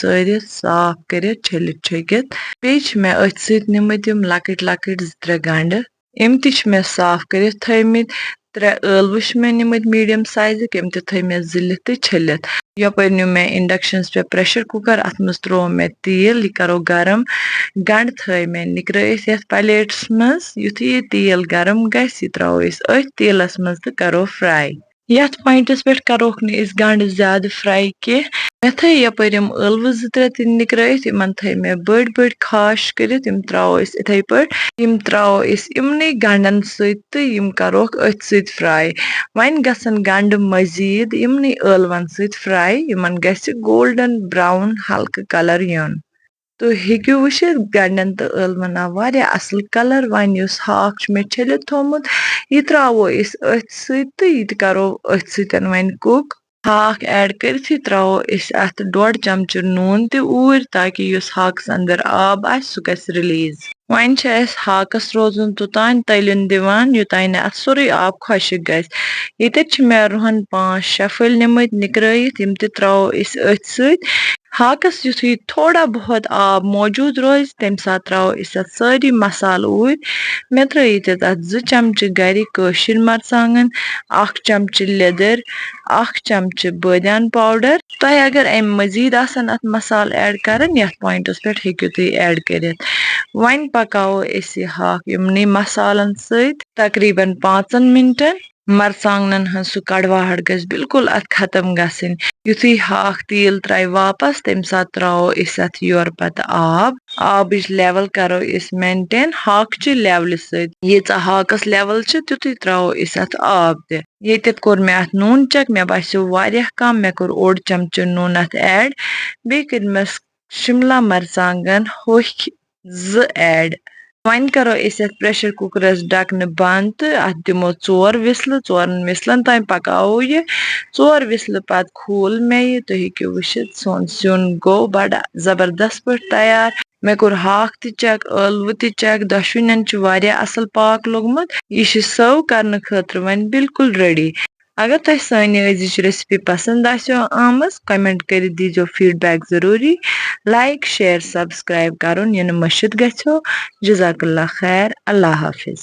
ژٲرِتھ صاف کٔرِتھ چھٔلِتھ چھٔکِتھ بیٚیہِ چھِ مےٚ أتھۍ سۭتۍ نِمٕتۍ یِم لۄکٕٹۍ لۄکٕٹۍ 2-3 گنٛڈٕ یِم تہِ چھِ مےٚ صاف کٔرِتھ تھٲیمٕتۍ 3 ٲلوٕ چھِ مےٚ نِمٕتۍ میٖڈیم سایزٕکۍ یِم تہِ تھٲے مےٚ زٕلِتھ تہٕ چھٔلِتھ یپٲرۍ نیوٗ مےٚ اِنڈکشنس پٮ۪ٹھ پریشر کُکر اتھ منٛز تروو مےٚ تیٖل یہِ کرو گرم گنٛڈٕ تھٲے مےٚ نِکرٲیِتھ یتھ پلیٹس منٛز یُتھُے یہِ تیٖل گرم گژھِ یہِ تراوو أسۍ أتھۍ تیٖلس منٛز تہٕ کرو فراے یتھ پوینٹس پٮ۪ٹھ کروکھ نہٕ أسۍ گنٛڈٕ زیادٕ فراے کینٛہہ مےٚ تھٲے یپٲرۍ یِم ٲلوٕ 2-3 تہِ نِکرٲیِتھ یِمن تھٲے مےٚ بٔڑۍ بٔڑۍ خاش کٔرِتھ یِم تراوو أسۍ یِتھٕے پٲٹھۍ یِم تراوو أسۍ یِمنٕے گنڈن سۭتۍ تہٕ یِم کروکھ أتھۍ سۭتۍ فراے وۄنۍ گژھن گنڈٕ مزیٖد یِمنٕے ٲلون سۭتۍ فراے یِمن گژھِ گولڈن براوُن ہلکہٕ کلر یُن تُہۍ ہیٚکِو وٕچھِتھ گنڈن تہٕ ٲلون آو واریاہ اصل کلر وۄنۍ یُس ہاکھ چھُ مےٚ چھٔلِتھ تھومُت یہِ تراوو أسۍ أتھۍ سۭتۍ تہٕ یہِ تہِ کرو أتھۍ سۭتۍ وۄنۍ کُک ہاکھ ایڈ کٔرِتھٕے تراوو أسۍ اتھ 1/2 چمچہٕ نوٗن تہِ اوٗرۍ تاکہِ یُس ہاکس اندر آب آسہِ سُہ گژھِ رِلیٖز وۄنۍ چھِ أسۍ ہاکس روزُن توٚتانۍ تٔلِنۍ دِوان یوٚتانۍ نہٕ اتھ سورُے آب خۄشِک گژھِ ییٚتٮ۪تھ چھِ مےٚ رُہن 5-6 پھٔلۍ نِمٕتۍ نِکرٲیِتھ یِم تہِ تراوو أسۍ أتھۍ سۭتۍ ہاکس یُتھُے تھوڑا بہت آب موجوٗد روزِ تمہِ ساتہٕ تراوو أسۍ اتھ سٲری مسالہٕ اوٗرۍ مےٚ ترٲے ییٚتٮ۪تھ اتھ 2 چمچہٕ گرِکۍ کٲشِر مرژانٛگن 1 چمچہٕ لیٚدٕر 1 چمچہٕ بٲدیان پاوڈر تۄہہِ اگر امہِ مزیٖد آسن اتھ مسالہٕ ایڈ کرٕنۍ یتھ پوینٹس پٮ۪ٹھ ہیٚکِو تُہۍ ایڈ کٔرِتھ وۄنۍ پکاوو أسۍ یہِ ہاکھ یِمنٕے مسالن سۭتۍ تقریٖبن 5 مِنٹن مرژانٛگنن ہٕنٛز سُہ کڑواہٹ گژھِ بالکُل اتھ ختم گژھٕنۍ یُتھُے ہاکھ تیٖل ترٛاوِ واپس تمہِ ساتہٕ تراوو أسۍ اتھ یورٕ پتہٕ آبٕچ لیول کرو أسۍ مینٹین ہاکچہِ لیولہِ سۭتۍ ییٖژاہ ہاکس لیول چھِ تیُتھُے تراوو أسۍ اتھ آب تہِ ییٚتٮ۪تھ کوٚر مےٚ اتھ نوٗن چک مےٚ باسیو واریاہ کم مےٚ کوٚر 1/2 چمچہٕ نوٗن اتھ ایڈ بیٚیہِ کٔرمس شملا مرژانٛگن ہوٚکھۍ 2 ایڈ وۄنۍ کرو أسۍ اتھ پریشر کُکرس ڈکنہٕ بنٛد تہٕ اتھ دِمو 4 وِسلہٕ 4 وِسلن تام پکاوو یہِ 4 وِسلہٕ پتہٕ کھوٗل مےٚ یہِ تُہۍ ہیٚکِو وٕچھِتھ سون سیُن گوٚو بڑٕ زبردست پٲٹھۍ تیار مےٚ کوٚر ہاکھ تہِ چک ٲلوٕ تہِ چک دۄشوٕنین چھُ واریاہ اصل پاکھ لوٚگمُت یہِ چھِ سٔرو کرنہٕ خٲطرٕ وۄنۍ بالکُل ریڈی اگر تۄہہِ سانہِ أزِچ ریسپی پسنٛد آسیو آمٕژ کمنٹ کٔرِتھ دیٖزیو فیٖڈبیک ضروٗری لایک شیر سبسکرایب کرُن یہِ نہٕ مٔشِتھ گژھیو جزاک اللہ خیر اللہ حافظ